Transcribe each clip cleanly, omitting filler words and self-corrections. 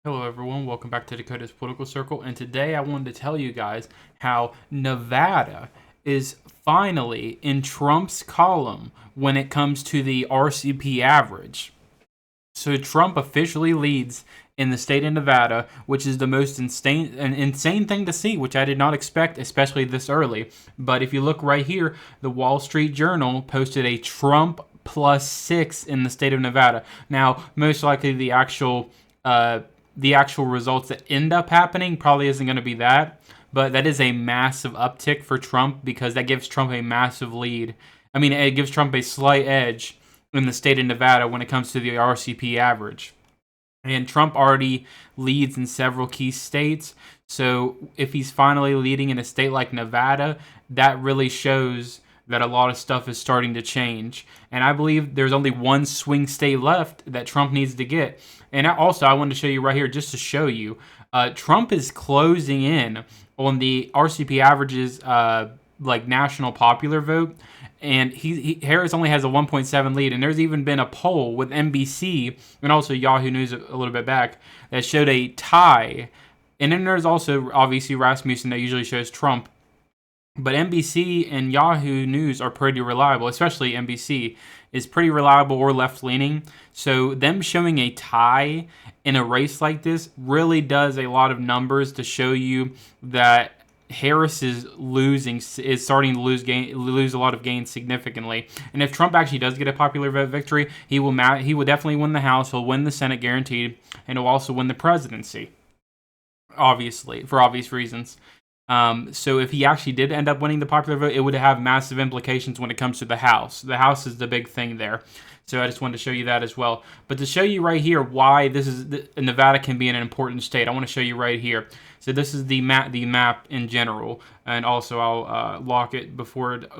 Hello everyone, welcome back to Dakota's Political Circle, and today I wanted to tell you guys how Nevada is finally in Trump's column when it comes to the RCP average. So Trump officially leads in the state of Nevada, which is the most insane thing to see, which I did not expect, especially this early. But if you look right here, the Wall Street Journal posted a Trump +6 in the state of Nevada. Now, most likely the actual results that end up happening probably isn't going to be that, but that is a massive uptick for Trump because that gives Trump a massive lead. I mean, it gives Trump a slight edge in the state of Nevada when it comes to the RCP average. And Trump already leads in several key states. So if he's finally leading in a state like Nevada, that really shows that a lot of stuff is starting to change. And I believe there's only one swing state left that Trump needs to get. And I wanted to show you right here just to show you. Trump is closing in on the RCP averages, like national popular vote. And Harris only has a 1.7 lead, and there's even been a poll with NBC and also Yahoo News a little bit back that showed a tie. And then there's also obviously Rasmussen that usually shows Trump. But NBC and Yahoo News are pretty reliable, especially NBC is pretty reliable or left-leaning. So them showing a tie in a race like this really does a lot of numbers to show you that Harris is starting to lose a lot of gains significantly. And if Trump actually does get a popular vote victory, he will definitely win the House, he'll win the Senate guaranteed, and he'll also win the presidency, obviously, for obvious reasons. So if he actually did end up winning the popular vote, it would have massive implications when it comes to the House. The House is the big thing there. So I just wanted to show you that as well. But to show you right here why Nevada can be an important state, I want to show you right here. So this is the map in general, and also I'll lock it before it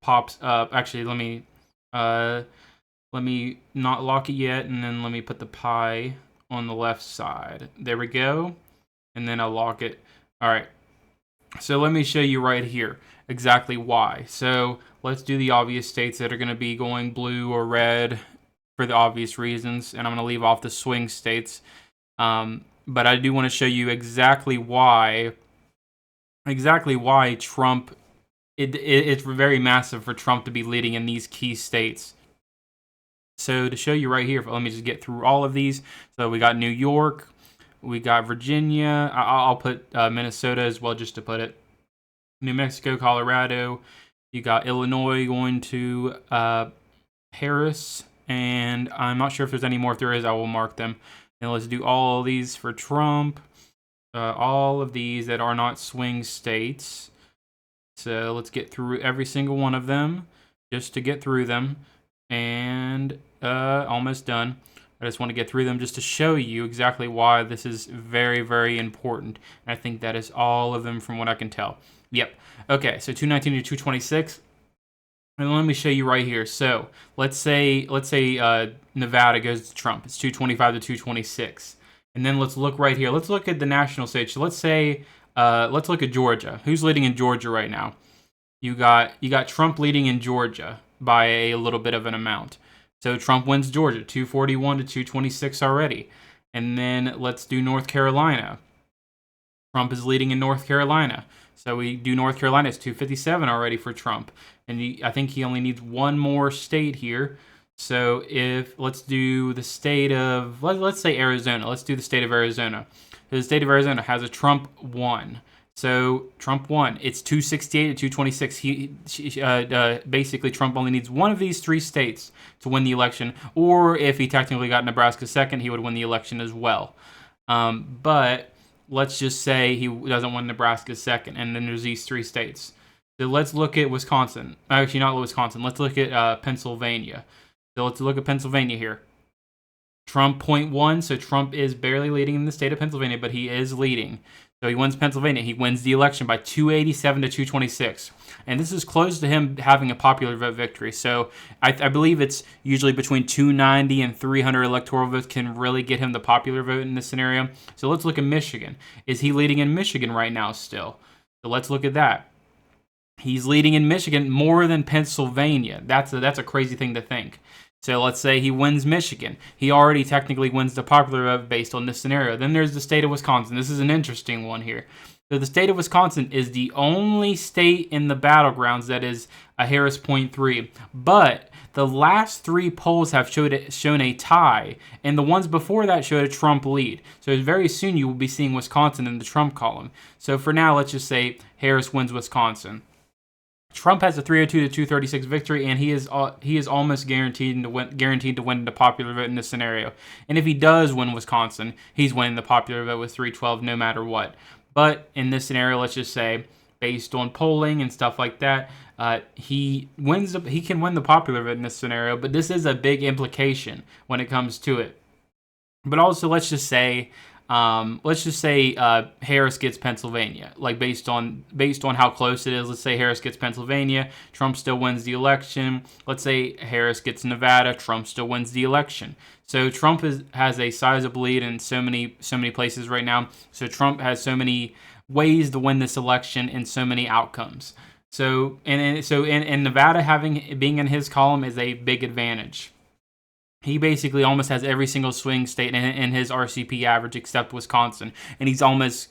pops up. Actually, let me not lock it yet, and then let me put the pie on the left side. There we go, and then I'll lock it. All right. So let me show you right here exactly why. So let's do the obvious states that are going to be going blue or red for the obvious reasons, and I'm going to leave off the swing states. But I do want to show you exactly why Trump. It's very massive for Trump to be leading in these key states. So to show you right here, let me just get through all of these. So we got New York. We got Virginia. I'll put Minnesota as well just to put it. New Mexico, Colorado. You got Illinois going to Harris. And I'm not sure if there's any more. If there is, I will mark them. And let's do all of these for Trump. All of these that are not swing states. So let's get through every single one of them just to get through them. And almost done. I just want to get through them just to show you exactly why this is very, very important. And I think that is all of them from what I can tell. Yep. Okay, so 219 to 226. And let me show you right here. So let's say Nevada goes to Trump. It's 225 to 226. And then let's look right here. Let's look at the national stage. So let's look at Georgia. Who's leading in Georgia right now? You got Trump leading in Georgia by a little bit of an amount. So Trump wins Georgia, 241 to 226 already. And then let's do North Carolina. Trump is leading in North Carolina. So we do North Carolina, it's 257 already for Trump. And I think he only needs one more state here. So let's do the state of, let's say Arizona. Let's do the state of Arizona. The state of Arizona has a Trump 1. So Trump won. It's 268 to 226. Basically, Trump only needs one of these three states to win the election. Or if he technically got Nebraska second, he would win the election as well. But let's just say he doesn't win Nebraska second, and then there's these three states. So let's look at Wisconsin. Actually, not Wisconsin. Let's look at Pennsylvania. So let's look at Pennsylvania here. Trump 0.1, so Trump is barely leading in the state of Pennsylvania, but he is leading. So he wins Pennsylvania. He wins the election by 287 to 226. And this is close to him having a popular vote victory. So I believe it's usually between 290 and 300 electoral votes can really get him the popular vote in this scenario. So let's look at Michigan. Is he leading in Michigan right now still? So let's look at that. He's leading in Michigan more than Pennsylvania. That's a crazy thing to think. So let's say he wins Michigan. He already technically wins the popular vote based on this scenario. Then there's the state of Wisconsin. This is an interesting one here. So the state of Wisconsin is the only state in the battlegrounds that is a Harris .3. But the last three polls have shown a tie, and the ones before that showed a Trump lead. So very soon you will be seeing Wisconsin in the Trump column. So for now, let's just say Harris wins Wisconsin. Trump has a 302 to 236 victory, and he is almost guaranteed to win the popular vote in this scenario. And if he does win Wisconsin, he's winning the popular vote with 312 no matter what. But in this scenario, let's just say, based on polling and stuff like that, he can win the popular vote in this scenario. But this is a big implication when it comes to it. But also, let's just say Harris gets Pennsylvania, like based on how close it is. Let's say Harris gets Pennsylvania, Trump still wins the election. Let's say Harris gets Nevada, Trump still wins the election. So Trump has a sizable lead in so many places right now. So Trump has so many ways to win this election and so many outcomes. So Nevada being in his column is a big advantage. He basically almost has every single swing state in his RCP average except Wisconsin, and he's almost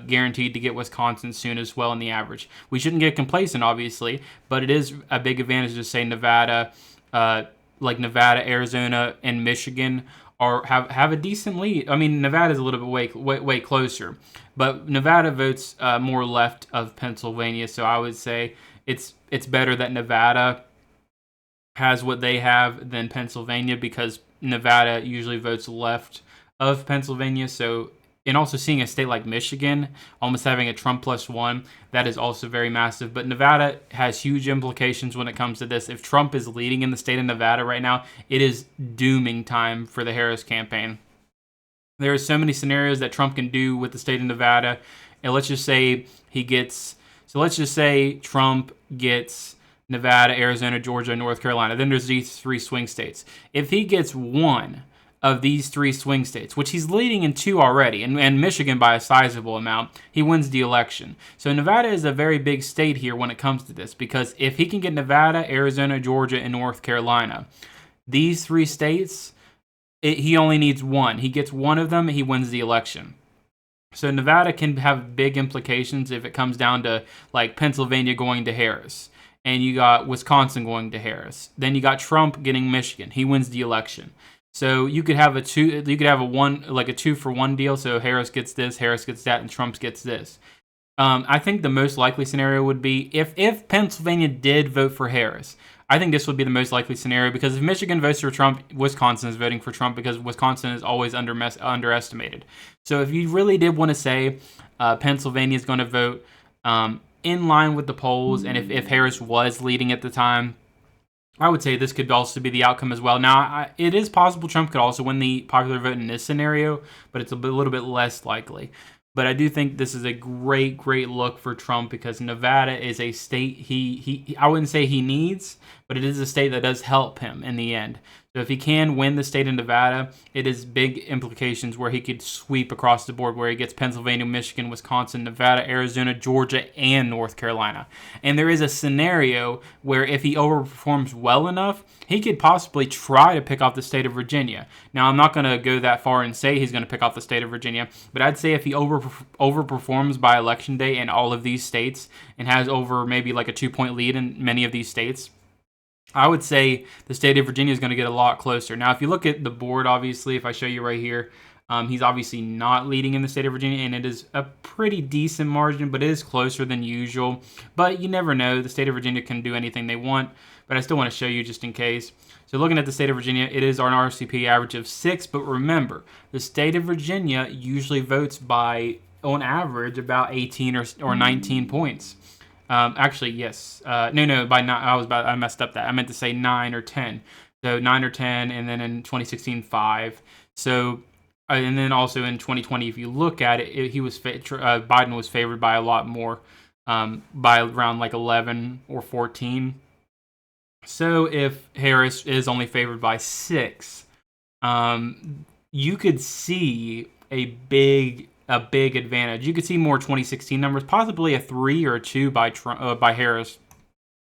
guaranteed to get Wisconsin soon as well in the average. We shouldn't get complacent, obviously, but it is a big advantage to say Nevada, Nevada, Arizona, and Michigan have a decent lead. I mean, Nevada's a little bit way closer, but Nevada votes more left of Pennsylvania, so I would say it's better that Nevada has what they have than Pennsylvania, because Nevada usually votes left of Pennsylvania. So, and also seeing a state like Michigan almost having a Trump +1, that is also very massive. But Nevada has huge implications when it comes to this. If Trump is leading in the state of Nevada right now, it is dooming time for the Harris campaign. There are so many scenarios that Trump can do with the state of Nevada. And let's just say Trump gets Nevada, Arizona, Georgia, North Carolina. Then there's these three swing states. If he gets one of these three swing states, which he's leading in two already, and Michigan by a sizable amount, he wins the election. So Nevada is a very big state here when it comes to this, because if he can get Nevada, Arizona, Georgia, and North Carolina, these three states, he only needs one. He gets one of them, he wins the election. So Nevada can have big implications if it comes down to like Pennsylvania going to Harris. And you got Wisconsin going to Harris. Then you got Trump getting Michigan. He wins the election. So you could have a 2-for-1 deal. So Harris gets this, Harris gets that, and Trump gets this. I think the most likely scenario would be if Pennsylvania did vote for Harris. I think this would be the most likely scenario, because if Michigan votes for Trump, Wisconsin is voting for Trump, because Wisconsin is always underestimated. So if you really did want to say Pennsylvania is going to vote in line with the polls, and if Harris was leading at the time, I would say this could also be the outcome as well. Now, it is possible Trump could also win the popular vote in this scenario, but it's a little bit less likely. But I do think this is a great look for Trump, because Nevada is a state he I wouldn't say he needs, but it is a state that does help him in the end. So if he can win the state of Nevada, it is big implications where he could sweep across the board, where he gets Pennsylvania, Michigan, Wisconsin, Nevada, Arizona, Georgia, and North Carolina. And there is a scenario where if he overperforms well enough, he could possibly try to pick off the state of Virginia. Now, I'm not going to go that far and say he's going to pick off the state of Virginia, but I'd say if he overperforms by election day in all of these states and has over maybe like a 2-point lead in many of these states, I would say the state of Virginia is going to get a lot closer. Now, if you look at the board, obviously, if I show you right here, he's obviously not leading in the state of Virginia, and it is a pretty decent margin, but it is closer than usual. But you never know. The state of Virginia can do anything they want, but I still want to show you just in case. So looking at the state of Virginia, it is an RCP average of 6, but remember, the state of Virginia usually votes by, on average, about 18 or 19 points. Actually, yes. No, by 9, I messed up that. I meant to say 9 or 10. So 9 or 10, and then in 2016, 5. So, and then also in 2020, if you look at it, Biden was favored by a lot more, by around like 11 or 14. So if Harris is only favored by 6, you could see a big advantage. You could see more 2016 numbers, possibly a 3 or a 2 by Harris.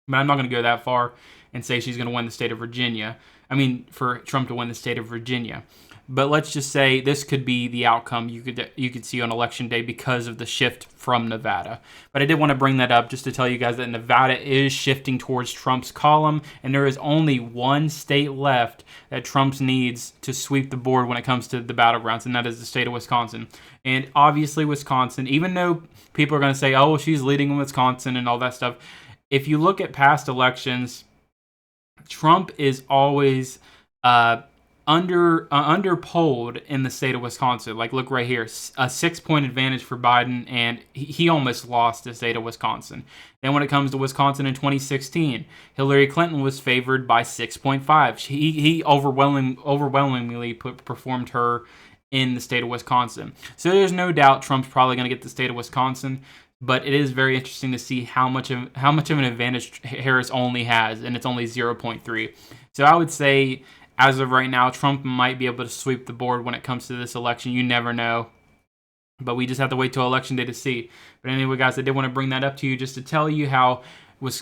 But I'm not going to go that far and say she's going to win the state of Virginia. I mean, for Trump to win the state of Virginia. But let's just say this could be the outcome you could see on election day because of the shift from Nevada. But I did want to bring that up just to tell you guys that Nevada is shifting towards Trump's column, and there is only one state left that Trump needs to sweep the board when it comes to the battlegrounds, and that is the state of Wisconsin. And obviously Wisconsin, even though people are going to say, oh, well, she's leading in Wisconsin and all that stuff, if you look at past elections, Trump is always underpolled in the state of Wisconsin. Like, look right here, a 6-point advantage for Biden, and he almost lost the state of Wisconsin. Then when it comes to Wisconsin in 2016, Hillary Clinton was favored by 6.5. He overwhelmingly performed her in the state of Wisconsin. So there's no doubt Trump's probably going to get the state of Wisconsin. But it is very interesting to see how much of an advantage Harris only has, and it's only 0.3. So I would say, as of right now, Trump might be able to sweep the board when it comes to this election. You never know. But we just have to wait till election day to see. But anyway, guys, I did want to bring that up to you just to tell you how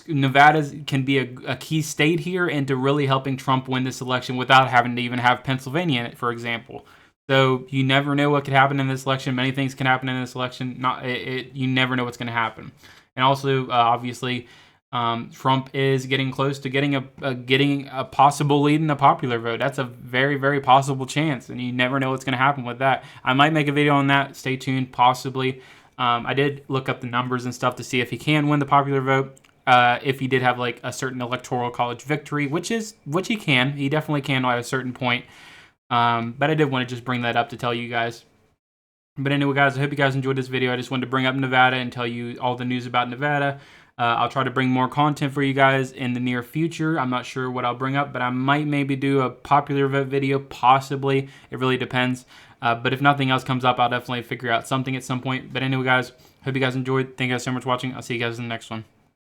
Nevada can be a key state here into really helping Trump win this election without having to even have Pennsylvania in it, for example. So you never know what could happen in this election. Many things can happen in this election. You never know what's going to happen. And also, obviously, Trump is getting close to getting a possible lead in the popular vote. That's a very, very possible chance, and you never know what's going to happen with that. I might make a video on that. Stay tuned, possibly. I did look up the numbers and stuff to see if he can win the popular vote. If he did have like a certain electoral college victory, which he can. He definitely can at a certain point. But I did want to just bring that up to tell you guys. But anyway, guys, I hope you guys enjoyed this video. I just wanted to bring up Nevada and tell you all the news about Nevada. I'll try to bring more content for you guys in the near future. I'm not sure what I'll bring up, but I might maybe do a popular vote video, possibly. It really depends. But if nothing else comes up, I'll definitely figure out something at some point. But anyway, guys, hope you guys enjoyed. Thank you guys so much for watching. I'll see you guys in the next one.